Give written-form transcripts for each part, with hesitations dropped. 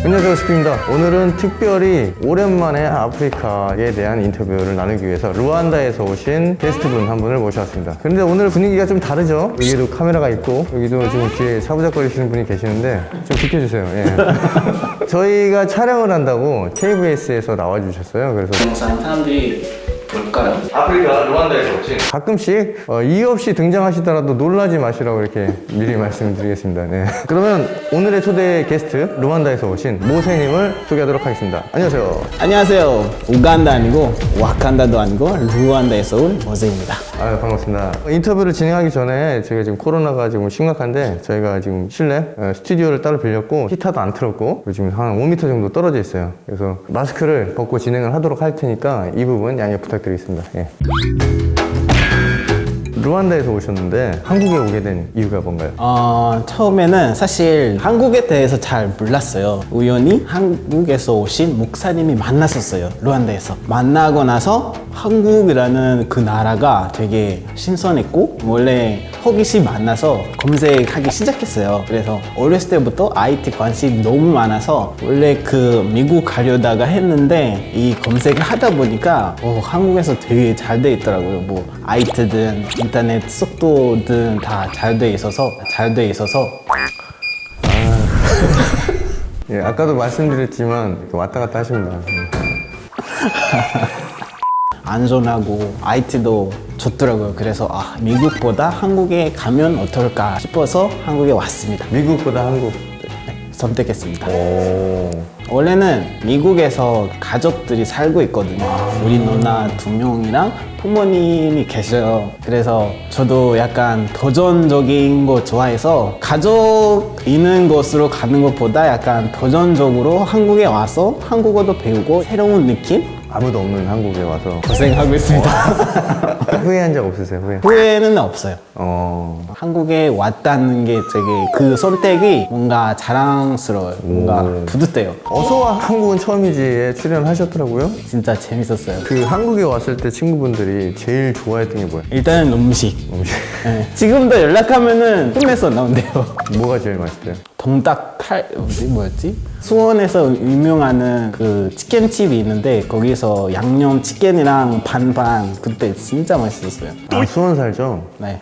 안녕하세요, 스피입니다. 오늘은 특별히 오랜만에 아프리카에 대한 인터뷰를 나누기 위해서 루안다에서 오신 게스트분 한 분을 모셔왔습니다. 그런데 오늘 분위기가 좀 다르죠? 여기도 카메라가 있고 여기도 지금 뒤에 사부작거리시는 분이 계시는데 좀 비켜주세요. 예. 저희가 촬영을 한다고 KBS에서 나와주셨어요. 그래서 영상 사람들이 볼까요? 아프리카 루안다에서 오신 가끔씩 이유 없이 등장하시더라도 놀라지 마시라고 이렇게 미리 말씀드리겠습니다. 네. 그러면 오늘의 초대 게스트 루안다에서 오신 모세님을 소개하도록 하겠습니다. 안녕하세요. 안녕하세요. 우간다 아니고 와칸다도 아니고 루안다에서 온 모세입니다. 아유, 반갑습니다. 인터뷰를 진행하기 전에 저희가 지금 코로나가 지금 심각한데 저희가 지금 실내 스튜디오를 따로 빌렸고 히터도 안 틀었고 그리고 지금 한 5m 정도 떨어져 있어요. 그래서 마스크를 벗고 진행을 하도록 할 테니까 이 부분 양해 부탁드리겠습니다. 예. 루안다에서 오셨는데 한국에 오게 된 이유가 뭔가요? 처음에는 사실 한국에 대해서 잘 몰랐어요. 우연히 한국에서 오신 목사님이 만났었어요. 루안다에서. 만나고 나서 한국이라는 그 나라가 되게 신선했고 원래 호기심 많아서 검색하기 시작했어요. 그래서 어렸을 때부터 IT 관심이 너무 많아서 원래 그 미국 가려다가 했는데 이 검색을 하다 보니까 한국에서 되게 잘 돼 있더라고요. 뭐 IT든 인터넷 속도든 다 잘 돼 있어서 예, 아까도 말씀드렸지만 왔다 갔다 하십니다. 안전하고 IT도 좋더라고요. 그래서 미국보다 한국에 가면 어떨까 싶어서 한국에 왔습니다. 미국보다 한국. 선택했습니다. 오. 원래는 미국에서 가족들이 살고 있거든요. 우리 누나 2명이랑 부모님이 계셔요. 그래서 저도 약간 도전적인 거 좋아해서 가족 있는 곳으로 가는 것보다 약간 도전적으로 한국에 와서 한국어도 배우고 새로운 느낌? 아무도 없는 한국에 와서 고생하고 있습니다. 후회한 적 없으세요? 후회는 없어요. 한국에 왔다는 게 되게 그 선택이 뭔가 자랑스러워요. 뭔가 뿌듯해요. 어서와 한국은 처음이지에 출연하셨더라고요. 진짜 재밌었어요. 그 한국에 왔을 때 친구분들이 제일 좋아했던 게 뭐예요? 일단은 음식. 네. 지금도 연락하면은 꿈에서 나온대요. 뭐가 제일 맛있대요? 뭐였지? 수원에서 유명한 그 치킨집이 있는데 거기서 양념 치킨이랑 반반 그때 진짜 맛있었어요. 아, 수원 살죠? 네.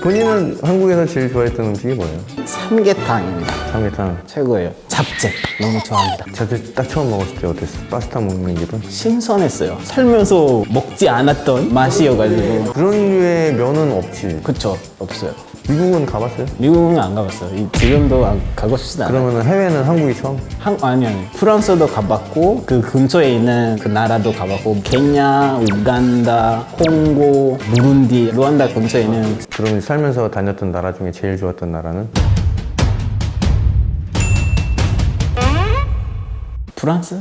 본인은 한국에서 제일 좋아했던 음식이 뭐예요? 삼계탕입니다. 삼계탕. 최고예요. 잡채 너무 좋아합니다. 저도 딱 처음 먹었을 때 어땠어요? 파스타 먹는 기분? 신선했어요. 살면서 먹지 않았던 맛이어가지고. 그런 류의 면은 없지. 그쵸? 없어요. 미국은 가봤어요? 미국은 안 가봤어요. 지금도 가고 싶지 않아요. 그러면 해외는 한국이 처음? 아니. 프랑스도 가봤고 그 근처에 있는 그 나라도 가봤고 케냐, 우간다, 콩고, 부룬디, 루안다 근처에 있는 그럼 살면서 다녔던 나라 중에 제일 좋았던 나라는? 프랑스?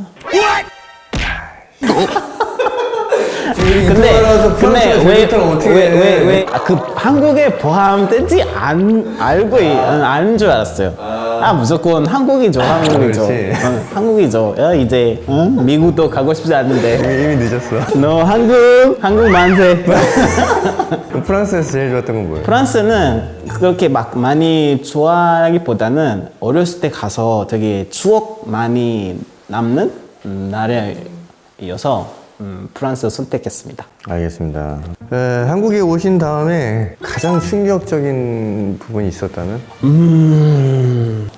근데 왜 그 한국에 포함되지 알고 아는 줄 알았어요. 무조건 한국이죠. 한국이죠. 이제 미국도 가고 싶지 않은데. 이미 늦었어. 너 한국 만세. 프랑스에서 제일 좋았던 건 뭐예요? 프랑스는 그렇게 막 많이 좋아하기보다는 어렸을 때 가서 되게 추억 많이 남는 나라여서 프랑스 선택했습니다. 알겠습니다. 한국에 오신 다음에 가장 충격적인 부분이 있었다면?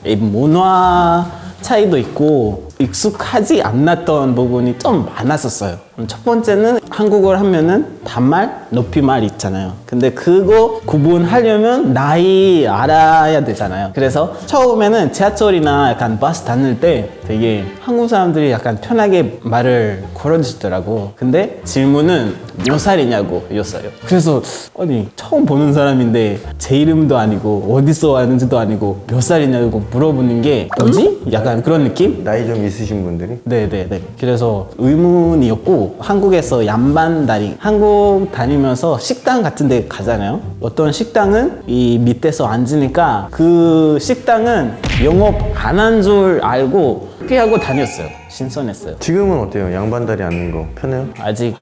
이 문화 차이도 있고 익숙하지 않았던 부분이 좀 많았었어요. 첫 번째는 한국어를 하면은 반말, 높임말 있잖아요. 근데 그거 구분하려면 나이 알아야 되잖아요. 그래서 처음에는 지하철이나 약간 버스 다닐 때 되게 한국 사람들이 약간 편하게 말을 걸어주시더라고. 근데 질문은 몇 살이냐고 였어요. 그래서 아니 처음 보는 사람인데 제 이름도 아니고 어디서 왔는지도 아니고 몇 살이냐고 물어보는 게 뭐지? 약간 그런 느낌? 나이 좀 있으신 분들이? 네네네. 그래서 의문이었고 한국에서 양반다리 한국 다니면서 식당 같은 데 가잖아요. 어떤 식당은 이 밑에서 앉으니까 그 식당은 영업 안 한 줄 알고 피하고 다녔어요. 신선했어요. 지금은 어때요? 양반다리 앉는 거 편해요? 아직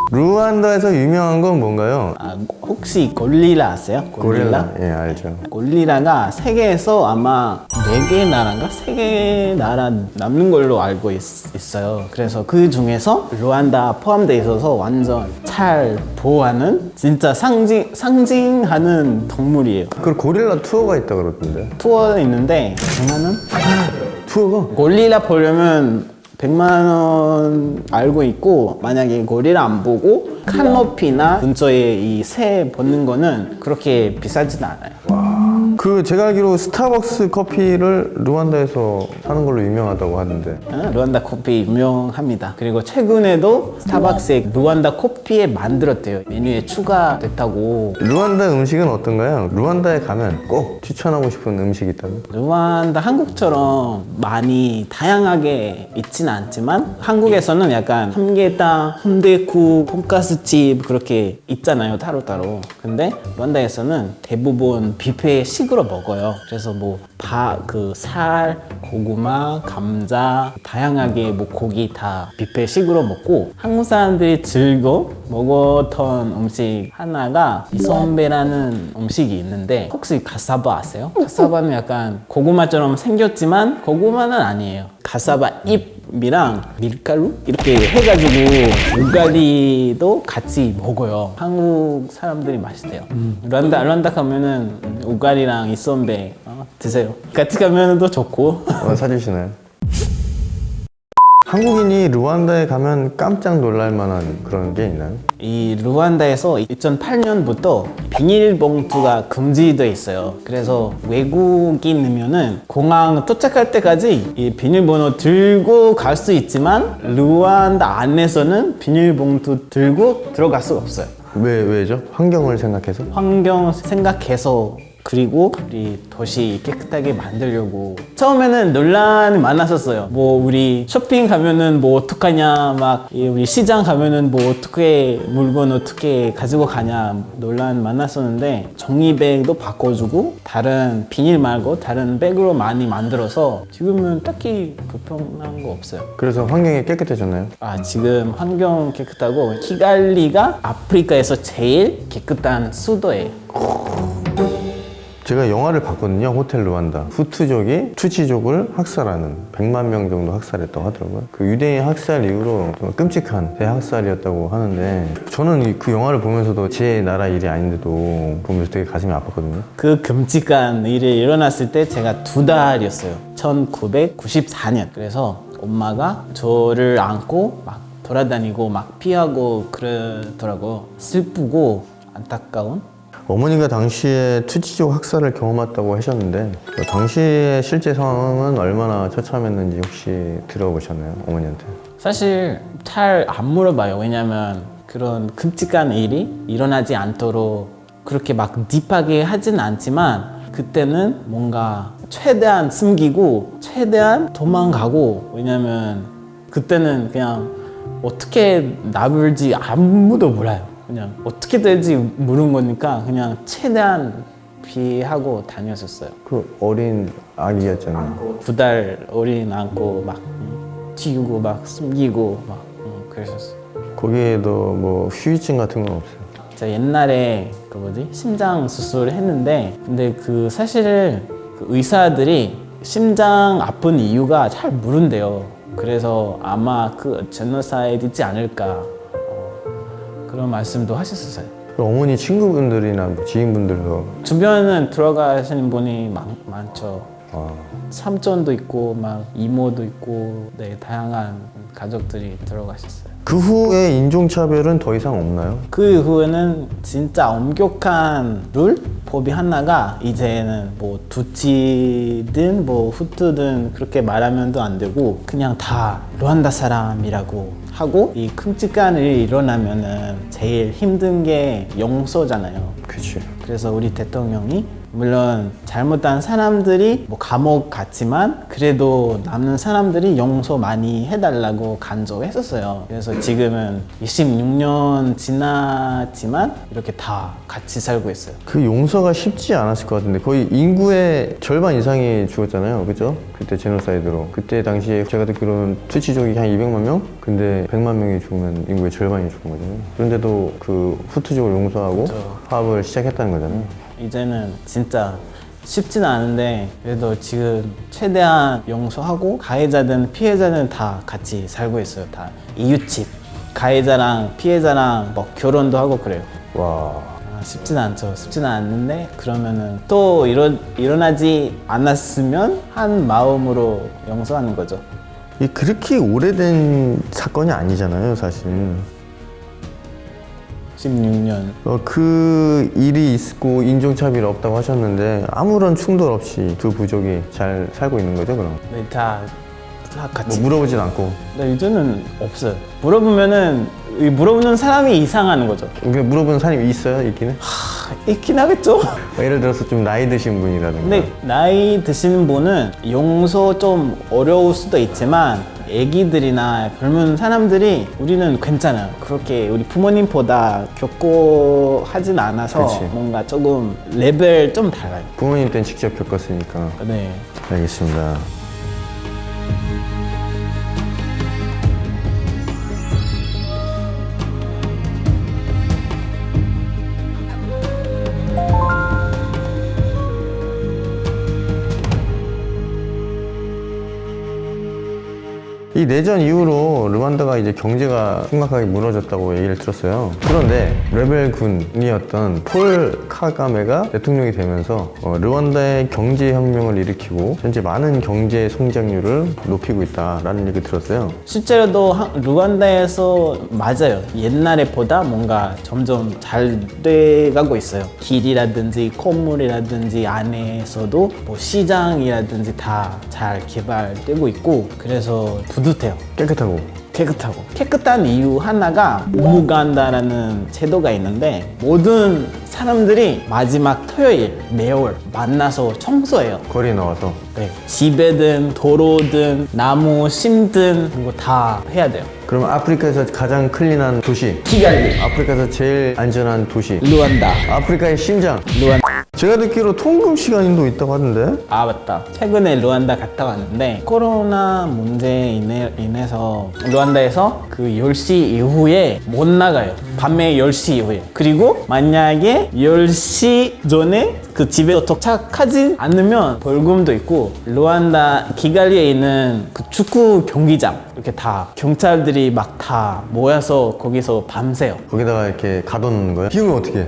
루안다에서 유명한 건 뭔가요? 아, 혹시 골릴라 아세요? 예, 알죠. 골릴라가 세계에서 아마 4개 나라인가 3개 나라 남는 걸로 알고 있어요. 그래서 그 중에서 루안다 포함되어 있어서 완전 잘 보호하는 진짜 상징하는 동물이에요. 그 고릴라 투어가 있다 그러던데. 투어 있는데 100만 원? 투어가? 골릴라 보려면 100만 원 알고 있고, 만약에 고릴라 안 보고 칸높이나 근처에 이 새 보는 거는 그렇게 비싸진 않아요. 그 제가 알기로 스타벅스 커피를 루안다에서 사는 걸로 유명하다고 하는데. 루안다 커피 유명합니다. 그리고 최근에도 스타벅스에 루안다 커피에 만들었대요. 메뉴에 추가됐다고. 루안다 음식은 어떤가요? 루안다에 가면 꼭 추천하고 싶은 음식이 있다면? 루안다 한국처럼 많이 다양하게 있지는 않지만 한국에서는 약간 삼계탕, 순댓국, 돈가스집 그렇게 있잖아요, 따로따로. 근데 루안다에서는 대부분 뷔페 식으로 먹어요. 그래서 뭐 살, 고구마, 감자 다양하게 뭐 고기 다 뷔페 식으로 먹고, 한국 사람들이 즐겨 먹었던 음식 하나가 이선배라는 음식이 있는데, 혹시 가사바 아세요? 가사바는 약간 고구마처럼 생겼지만 고구마는 아니에요. 가사바 잎이랑 밀가루 이렇게 해가지고 우가리도 같이 먹어요. 한국 사람들이 맛있대요. 루안다 가면은 우가리랑 이선배 드세요. 같이 가면 또 좋고. 사주시나요? 한국인이 루안다에 가면 깜짝 놀랄 만한 그런 게 있나요? 이 루안다에서 2008년부터 비닐봉투가 금지돼 있어요. 그래서 외국인이면은 공항 도착할 때까지 이 비닐봉투 들고 갈 수 있지만 루안다 안에서는 비닐봉투 들고 들어갈 수가 없어요. 왜죠? 환경을 생각해서? 환경 생각해서, 그리고 우리 도시 깨끗하게 만들려고. 처음에는 논란이 많았었어요. 뭐 우리 쇼핑 가면은 뭐 어떡하냐, 막 우리 시장 가면은 뭐 어떻게 물건 어떻게 가지고 가냐 논란 많았었는데, 종이백도 바꿔주고 다른 비닐 말고 다른 백으로 많이 만들어서 지금은 딱히 불편한 거 없어요. 그래서 환경이 깨끗해졌나요? 지금 환경 깨끗하고 키갈리가 아프리카에서 제일 깨끗한 수도예요. 제가 영화를 봤거든요. 호텔 루안다. 후투족이 투치족을 학살하는 100만 명 정도 학살했다고 하더라고요. 그 유대인 학살 이후로 좀 끔찍한 대학살이었다고 하는데, 저는 그 영화를 보면서도 제 나라 일이 아닌데도 보면서 되게 가슴이 아팠거든요. 그 끔찍한 일이 일어났을 때 제가 2달이었어요. 1994년. 그래서 엄마가 저를 안고 막 돌아다니고 막 피하고 그러더라고요. 슬프고 안타까운. 어머니가 당시에 투치족 학살을 경험했다고 하셨는데, 당시의 실제 상황은 얼마나 처참했는지 혹시 들어보셨나요? 어머니한테? 사실 잘 안 물어봐요. 왜냐면 그런 끔찍한 일이 일어나지 않도록 그렇게 막 딥하게 하진 않지만, 그때는 뭔가 최대한 숨기고 최대한 도망가고, 왜냐면 그때는 그냥 어떻게 나쁠지 아무도 몰라요. 그냥 어떻게 될지 모르는 거니까 그냥 최대한 피하고 다녔었어요. 그 어린 아기였잖아요. 2달 어린 안고 막 튀고 막 숨기고 막 그랬었어요. 거기에도 뭐 후유증 같은 건 없어요? 제가 옛날에 심장 수술을 했는데, 근데 그 사실 그 의사들이 심장 아픈 이유가 잘 모른대요. 그래서 아마 그 제노사이드지 않을까 그런 말씀도 하셨었어요. 어머니 친구분들이나 뭐 지인분들도 주변은 들어가시는 분이 많죠. 삼촌도 있고 막 이모도 있고, 네, 다양한 가족들이 들어가셨어요. 그 후에 인종차별은 더 이상 없나요? 그 후에는 진짜 엄격한 룰? 법이 하나가, 이제는 뭐 두치든 뭐 후투든 그렇게 말하면도 안 되고 그냥 다 루안다 사람이라고 하고, 이 끔찍한 일이 일어나면은 제일 힘든 게 용서잖아요. 그치. 그래서 우리 대통령이 물론 잘못한 사람들이 뭐 감옥 갔지만 그래도 남는 사람들이 용서 많이 해달라고 간절했었어요. 그래서 지금은 26년 지났지만 이렇게 다 같이 살고 있어요. 그 용서가 쉽지 않았을 것 같은데 거의 인구의 절반 이상이 죽었잖아요, 그죠? 그때 제노사이드로. 그때 당시에 제가 듣기로는 투치족이 한 200만 명? 근데 100만 명이 죽으면 인구의 절반이 죽은 거잖아요. 그런데도 그 후투족을 용서하고 화합을 시작했다는 거잖아요. 이제는 진짜 쉽지는 않은데 그래도 지금 최대한 용서하고 가해자든 피해자는 다 같이 살고 있어요. 다 이웃집. 가해자랑 피해자랑 뭐 결혼도 하고 그래요. 와. 쉽지는 않죠. 쉽지는 않는데 그러면은 또 일어나지 않았으면 한 마음으로 용서하는 거죠. 이게 그렇게 오래된 사건이 아니잖아요, 사실. 16년. 그 일이 있고 인종차별이 없다고 하셨는데 아무런 충돌 없이 두 부족이 잘 살고 있는 거죠, 그럼? 네, 다 같이. 뭐 물어보진 않고. 네, 이제는 없어요. 물어보면은 이 물어보는 사람이 이상하는 거죠. 그러니까 물어보는 사람이 있어요, 있기는? 있긴 하겠죠. 예를 들어서 좀 나이 드신 분이라든가. 근데 나이 드시는 분은 용서 좀 어려울 수도 있지만 애기들이나 젊은 사람들이 우리는 괜찮아요. 그렇게 우리 부모님보다 겪고 하진 않아서 그치. 뭔가 조금 레벨 좀 달라요. 부모님 때는 직접 겪었으니까. 네. 알겠습니다. 이 내전 이후로 르완다가 이제 경제가 심각하게 무너졌다고 얘기를 들었어요. 그런데 레벨 군이었던 폴 카가메가 대통령이 되면서 르완다의 경제 혁명을 일으키고 현재 많은 경제 성장률을 높이고 있다라는 얘기 들었어요. 실제로도 루안다에서 맞아요. 옛날에보다 뭔가 점점 잘 돼가고 있어요. 길이라든지 건물이라든지 안에서도 뭐 시장이라든지 다 잘 개발되고 있고 그래서 뿌듯해요. 깨끗하고. 깨끗한 이유 하나가 무간다라는 제도가 있는데 모든 사람들이 마지막 토요일 매월 만나서 청소해요. 거리에 나와서. 네. 집에든 도로든 나무 심든 이거 다 해야 돼요. 그러면 아프리카에서 가장 클린한 도시, 키갈리, 아프리카에서 제일 안전한 도시, 루안다, 아프리카의 심장. 루안. 제가 듣기로 통금 시간도 있다고 하던데. 아 맞다. 최근에 루안다 갔다 왔는데 코로나 문제 인해서 루안다에서 그 10시 이후에 못 나가요. 밤에 10시 이후에. 그리고 만약에 10시 전에 그 집에 도착하지 않으면 벌금도 있고 루안다 기갈리에 있는 그 축구 경기장 이렇게 다 경찰들이 막 다 모여서 거기서 밤새요. 거기다가 이렇게 가둬놓는 거예요? 비 오면 어떻게 해?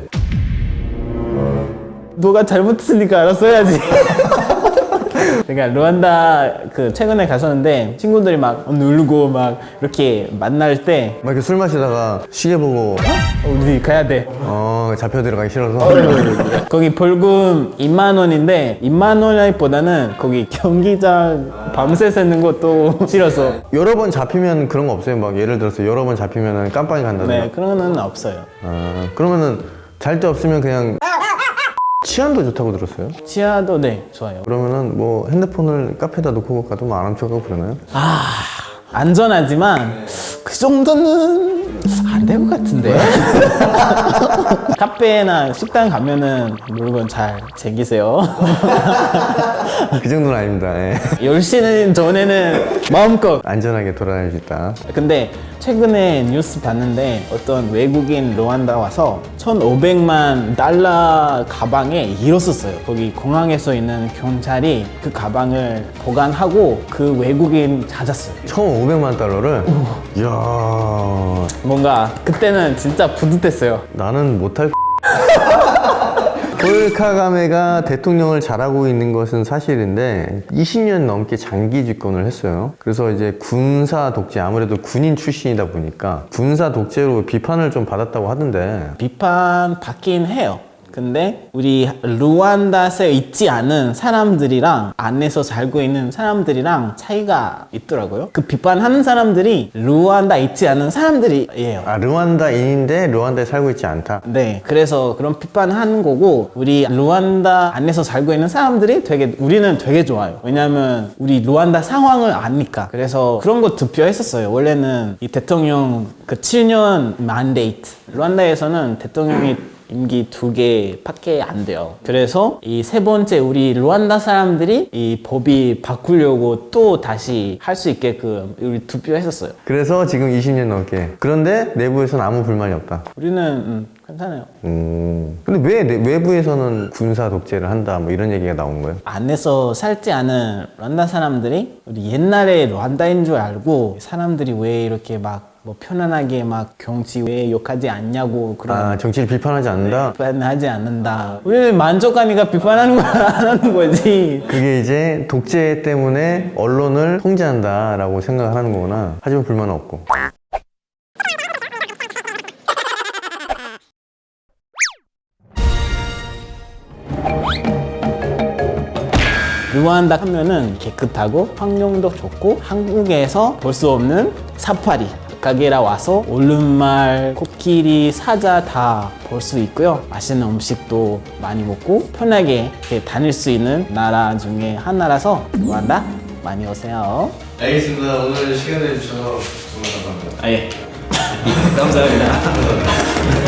너가 잘못했으니까 알아서 해야지. 그러니까 루안다 그 최근에 갔었는데 친구들이 막 놀고 막 이렇게 만날 때 막 이렇게 술 마시다가 시계 보고 우리 가야 돼. 잡혀 들어가기 싫어서 거기 벌금 2만 원인데 2만 원보다는 거기 경기장 밤새 새는 것도 싫어서. 여러 번 잡히면 그런 거 없어요? 막 예를 들어서 여러 번 잡히면 깜빵에 간다든가. 네, 그런 건 없어요. 그러면은 잘 데 없으면 그냥 치안도 좋다고 들었어요? 치아도 네, 좋아요. 그러면은 뭐 핸드폰을 카페에다 놓고 가도 뭐 안 훔쳐가고 그러나요? 안전하지만 그 정도는 안 될 것 같은데. 카페나 식당 가면은 물건 잘 챙기세요. 그 정도는 아닙니다. 예. 10시는 전에는 마음껏. 안전하게 돌아다닐 수 있다. 근데 최근에 뉴스 봤는데 어떤 외국인 루안다 와서 1,500만 달러 가방에 잃었었어요. 거기 공항에서 있는 경찰이 그 가방을 보관하고 그 외국인 찾았어요. 1,500만 달러를? 이야, 뭔가 그때는 진짜 뿌듯했어요. 나는 못할 폴 카가메가 대통령을 잘하고 있는 것은 사실인데 20년 넘게 장기 집권을 했어요. 그래서 이제 군사 독재, 아무래도 군인 출신이다 보니까 군사 독재로 비판을 좀 받았다고 하던데. 비판 받긴 해요. 근데 우리 루안다에 있지 않은 사람들이랑 안에서 살고 있는 사람들이랑 차이가 있더라고요. 그 비판하는 사람들이 루안다에 있지 않은 사람들이에요. 아, 르완다인인데 르완다에 살고 있지 않다. 네, 그래서 그런 비판하는 거고 우리 루안다 안에서 살고 있는 사람들이 우리는 되게 좋아요. 왜냐하면 우리 루안다 상황을 아니까. 그래서 그런 거 투표했었어요. 원래는 이 대통령 그 7년 만데이트 루안다에서는 대통령이 임기 2개밖에 안 돼요. 그래서 이 세 번째 우리 루안다 사람들이 이 법이 바꾸려고 또 다시 할 수 있게끔 우리 투표했었어요. 그래서 지금 20년 넘게. 그런데 내부에서는 아무 불만이 없다. 우리는 괜찮아요. 근데 왜 외부에서는 군사 독재를 한다 뭐 이런 얘기가 나오는 거예요? 안에서 살지 않은 르완다 사람들이 우리 옛날에 르완다인 줄 알고 사람들이 왜 이렇게 막 뭐 편안하게 막 경치 왜 욕하지 않냐고 그런 아, 정치를 비판하지 않는다? 비판하지 않는다. 우리는 만족하니까 비판하는 거 안 하는 거지. 그게 이제 독재 때문에 언론을 통제한다라고 생각을 하는 거구나. 하지만 불만은 없고. 르완다 하면은 깨끗하고 환경도 좋고 한국에서 볼 수 없는 사파리 가게라 와서 오른말, 코끼리, 사자 다 볼 수 있고요. 맛있는 음식도 많이 먹고 편하게 이렇게 다닐 수 있는 나라 중에 하나라서 르완다 많이 오세요. 알겠습니다. 오늘 시간 내주셔서 정말 감사합니다. 아, 예. 감사합니다.